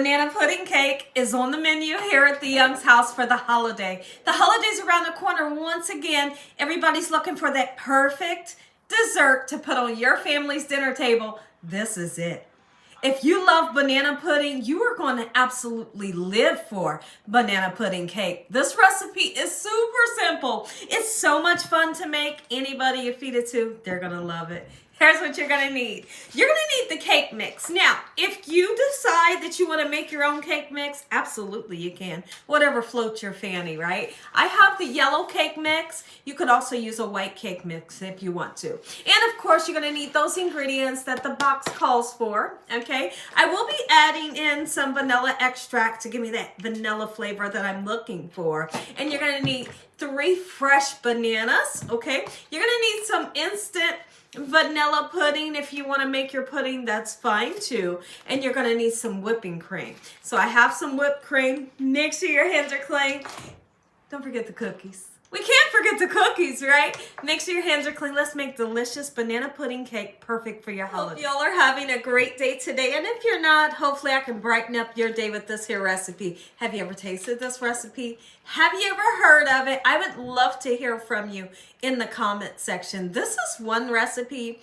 Banana pudding cake is on the menu here at the Young's house for the holiday. The holiday's around the corner once again. Everybody's looking for that perfect dessert to put on your family's dinner table. This is it. If you love banana pudding, you are going to absolutely live for banana pudding cake. This recipe is super simple. It's so much fun to make. Anybody you feed it to, they're going to love it. Here's what you're going to need. You're going to need the cake mix. Now, if you decide that you want to make your own cake mix, absolutely you can. Whatever floats your fancy, right? I have the yellow cake mix. You could also use a white cake mix if you want to. And of course, you're going to need those ingredients that the box calls for, okay? I will be adding in some vanilla extract to give me that vanilla flavor that I'm looking for. And you're going to need 3 fresh bananas, okay? You're going to need some instant vanilla pudding. If you want to make your pudding, that's fine too. And you're going to need some whipping cream. So I have some whipped cream. Make sure your hands are clean. Don't forget the cookies. We can't forget the cookies, right? Make sure your hands are clean. Let's make delicious banana pudding cake perfect for your holiday. Hope y'all are having a great day today. And if you're not, hopefully I can brighten up your day with this here recipe. Have you ever tasted this recipe? Have you ever heard of it? I would love to hear from you in the comment section. This is one recipe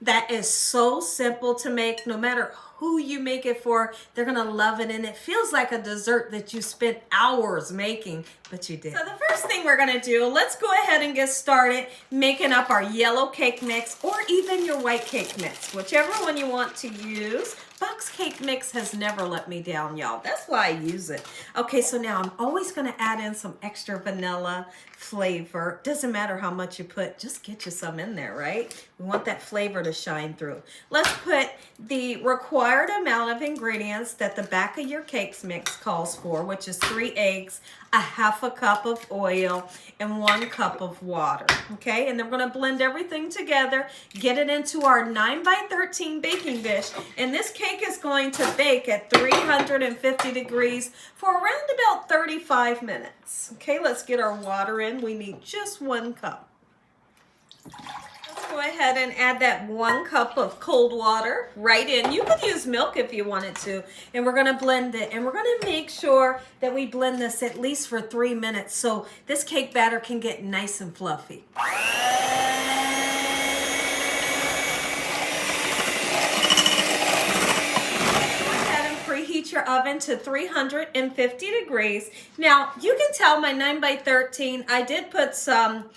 that is so simple to make. No matter who you make it for, they're gonna love it, and it feels like a dessert that you spent hours making, but you did. So the first thing we're gonna do, let's go ahead and get started making up our yellow cake mix, or even your white cake mix, whichever one you want to use. Box cake mix has never let me down, y'all. That's why I use it. Okay, so now I'm always gonna add in some extra vanilla flavor. Doesn't matter how much you put, just get you some in there, right? We want that flavor to shine through. Let's put the required amount of ingredients that the back of your cakes mix calls for, which is 3 eggs, a 1/2 cup of oil, and 1 cup of water, okay? And then we're gonna blend everything together, get it into our 9 by 13 baking dish, and this cake is going to bake at 350 degrees for around about 35 minutes. Okay, let's get our water in. We need just 1 cup. Let's go ahead and add that 1 cup of cold water right in. You could use milk if you wanted to. And we're gonna blend it. And we're gonna make sure that we blend this at least for 3 minutes so this cake batter can get nice and fluffy. Preheat your oven to 350 degrees. Now, you can tell my 9 by 13, I did put some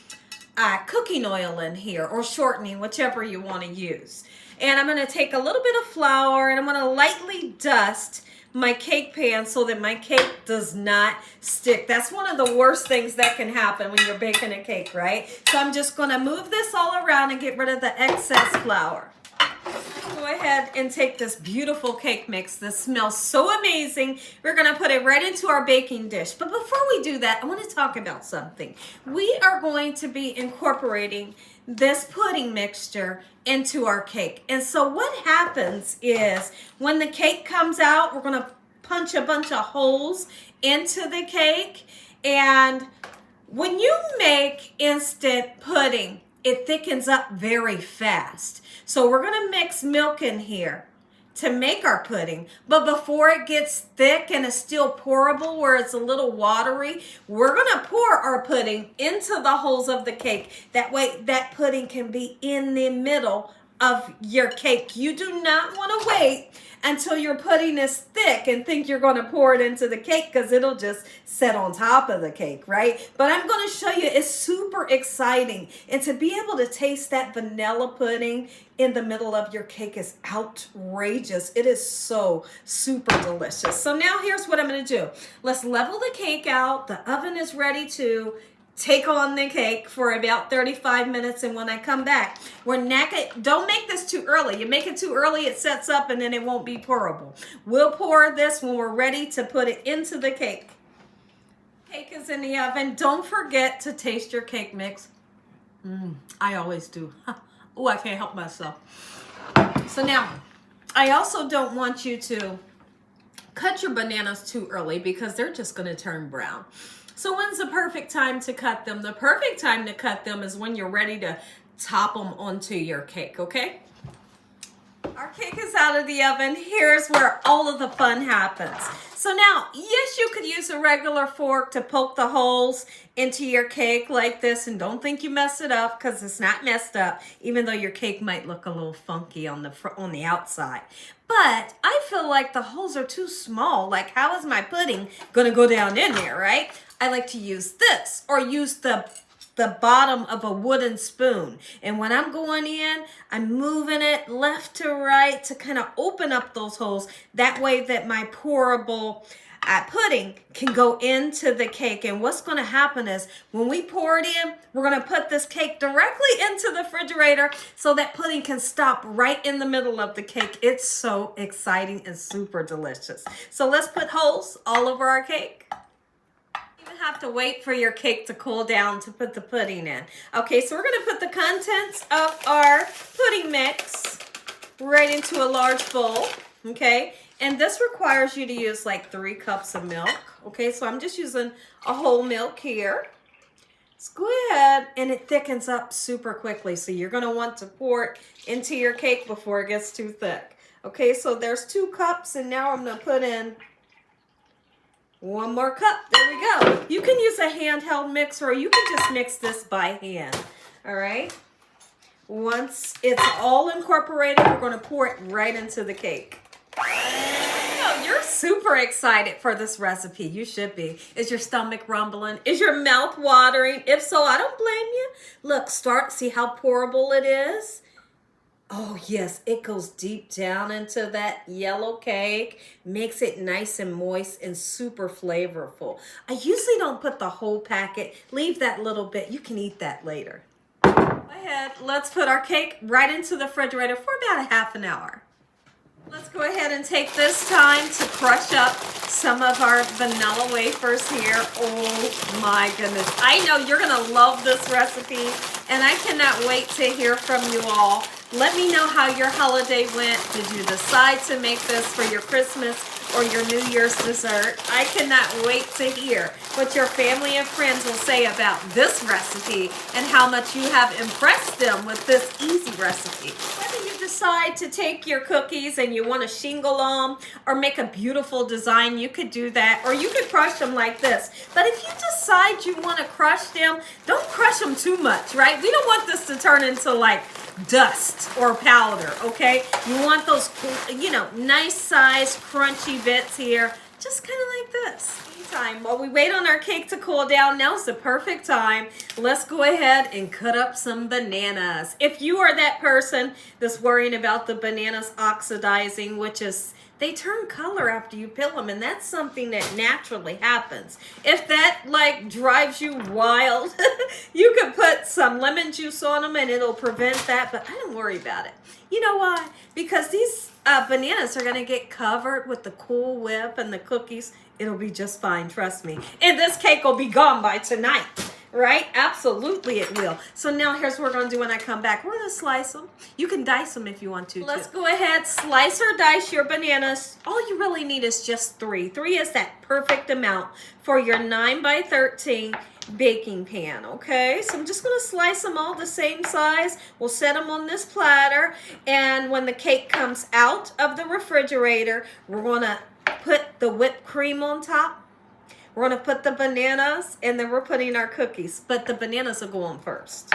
cooking oil in here, or shortening, whichever you want to use. And I'm going to take a little bit of flour and I'm going to lightly dust my cake pan so that my cake does not stick. That's one of the worst things that can happen when you're baking a cake, right? So I'm just going to move this all around and get rid of the excess flour. Go ahead and take this beautiful cake mix. This smells so amazing. We're going to put it right into our baking dish. But before we do that, I want to talk about something. We are going to be incorporating this pudding mixture into our cake. And so what happens is when the cake comes out, we're going to punch a bunch of holes into the cake. And when you make instant pudding, it thickens up very fast. So we're gonna mix milk in here to make our pudding. But before it gets thick and is still pourable where it's a little watery, we're gonna pour our pudding into the holes of the cake. That way that pudding can be in the middle of your cake. You do not wanna wait until your pudding is thick and think you're going to pour it into the cake, because it'll just set on top of the cake, right? But I'm going to show you, it's super exciting. And to be able to taste that vanilla pudding in the middle of your cake is outrageous. It is so super delicious. So now here's what I'm going to do. Let's level the cake out. The oven is ready to take on the cake for about 35 minutes, and when I come back, don't make this too early. You make it too early, it sets up and then it won't be pourable. We'll pour this when we're ready to put it into the cake. Cake is in the oven. Don't forget to taste your cake mix. I always do. Oh, I can't help myself. So now, I also don't want you to cut your bananas too early because they're just going to turn brown. So when's the perfect time to cut them? The perfect time to cut them is when you're ready to top them onto your cake, okay? Our cake is out of the oven. Here's where all of the fun happens. So now, yes, you could use a regular fork to poke the holes into your cake like this, and don't think you mess it up because it's not messed up, even though your cake might look a little funky on the outside. But I feel like the holes are too small. Like, how is my pudding gonna go down in there, right? I like to use this, or use the bottom of a wooden spoon. And when I'm going in, I'm moving it left to right to kind of open up those holes. That way that my pourable pudding can go into the cake. And what's going to happen is when we pour it in, we're going to put this cake directly into the refrigerator so that pudding can stop right in the middle of the cake. It's so exciting and super delicious. So let's put holes all over our cake. Have to wait for your cake to cool down to put the pudding in. Okay, so we're going to put the contents of our pudding mix right into a large bowl. Okay, and this requires you to use like 3 cups of milk. Okay, so I'm just using a whole milk here. Let's go ahead, and it thickens up super quickly, so you're going to want to pour it into your cake before it gets too thick. Okay, so there's 2 cups, and now I'm going to put in 1 more cup. There we go. You can use a handheld mixer, or you can just mix this by hand. All right. Once it's all incorporated, we're going to pour it right into the cake. Oh, you're super excited for this recipe. You should be. Is your stomach rumbling? Is your mouth watering? If so, I don't blame you. Look, see how pourable it is? Oh, yes, it goes deep down into that yellow cake, makes it nice and moist and super flavorful. I usually don't put the whole packet. Leave that little bit. You can eat that later. Go ahead. Let's put our cake right into the refrigerator for about a half an hour. Let's go ahead and take this time to crush up some of our vanilla wafers here. Oh my goodness. I know you're going to love this recipe, and I cannot wait to hear from you all. Let me know how your holiday went. Did you decide to make this for your Christmas or your New Year's dessert? I cannot wait to hear what your family and friends will say about this recipe and how much you have impressed them with this easy recipe. Whether you decide to take your cookies and you want to shingle them or make a beautiful design, you could do that, or you could crush them like this. But if you decide you want to crush them, don't crush them too much, right? We don't want this to turn into like dust or powder, okay? You want those, nice size crunchy bits here, just kind of like this. Meantime, while we wait on our cake to cool down, now's the perfect time. Let's go ahead and cut up some bananas. If you are that person that's worrying about the bananas oxidizing, which is they turn color after you peel them, and that's something that naturally happens. If that like drives you wild, you can put some lemon juice on them and it'll prevent that, but I don't worry about it. You know why? Because these bananas are going to get covered with the Cool Whip and the cookies. It'll be just fine, trust me. And this cake will be gone by tonight. Right? Absolutely it will. So now here's what we're going to do when I come back. We're going to slice them. You can dice them if you want to. Let's go ahead, slice or dice your bananas. All you really need is just 3. 3 is that perfect amount for your 9 by 13 baking pan, okay? So I'm just going to slice them all the same size. We'll set them on this platter, and when the cake comes out of the refrigerator, we're going to put the whipped cream on top. We're going to put the bananas, and then we're putting our cookies. But the bananas will go on first.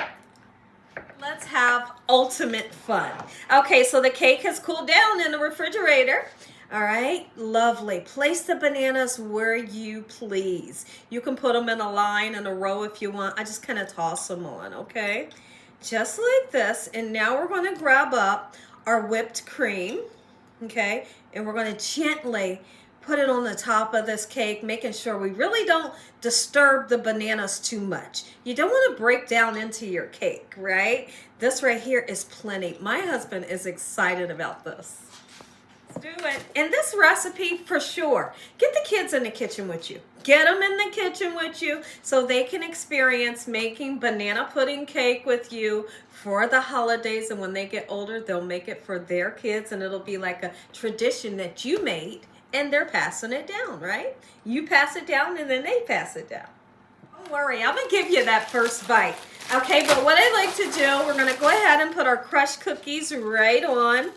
Let's have ultimate fun. Okay, so the cake has cooled down in the refrigerator. All right, lovely. Place the bananas where you please. You can put them in a line, in a row if you want. I just kind of toss them on, okay? Just like this. And now we're going to grab up our whipped cream, okay? And we're going to gently put it on the top of this cake, making sure we really don't disturb the bananas too much. You don't want to break down into your cake, right? This right here is plenty. My husband is excited about this. Let's do it. And this recipe, for sure, get the kids in the kitchen with you. Get them in the kitchen with you so they can experience making banana pudding cake with you for the holidays. And when they get older, they'll make it for their kids, and it'll be like a tradition that you made. And they're passing it down, right? You pass it down, and then they pass it down. Don't worry, I'm going to give you that first bite. Okay, but what I like to do, we're going to go ahead and put our crushed cookies right on.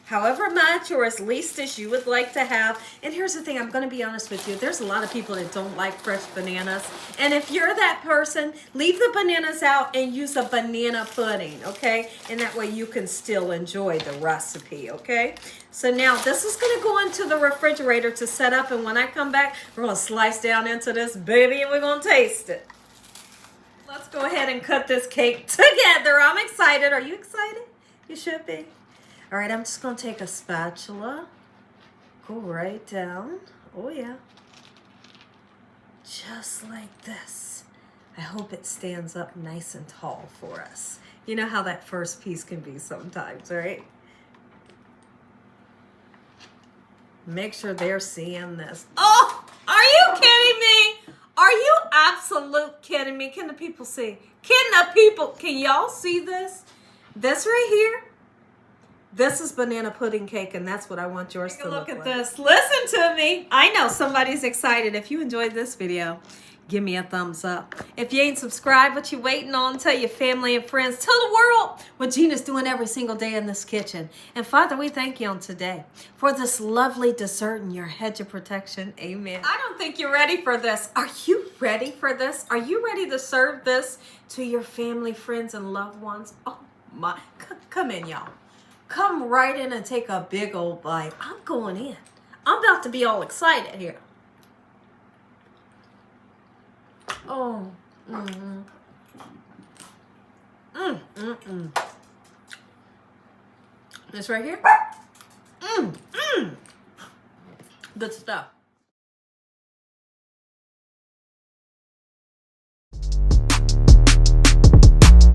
however much or as least as you would like to have. And here's the thing, I'm going to be honest with you. There's a lot of people that don't like fresh bananas. And if you're that person, leave the bananas out and use a banana pudding, okay? And that way you can still enjoy the recipe, okay? So now this is going to go into the refrigerator to set up. And when I come back, we're going to slice down into this baby and we're going to taste it. Let's go ahead and cut this cake together. I'm excited. Are you excited? You should be. All right, I'm just going to take a spatula, go right down. Oh, yeah. Just like this. I hope it stands up nice and tall for us. You know how that first piece can be sometimes, right? Make sure they're seeing this. Oh, are you kidding me? Are you absolute kidding me? Can the people see? Can y'all see this? This right here? This is banana pudding cake, and that's what I want yours to look like. Take a look at this. Listen to me. I know somebody's excited. If you enjoyed this video, give me a thumbs up. If you ain't subscribed, what you waiting on? Tell your family and friends. Tell the world what Gina's doing every single day in this kitchen. And Father, we thank you on today for this lovely dessert and your hedge of protection. Amen. I don't think you're ready for this. Are you ready for this? Are you ready to serve this to your family, friends, and loved ones? Oh my, come in, y'all. Come right in and take a big old bite. I'm going in. I'm about to be all excited here. Oh. This right here. Good stuff.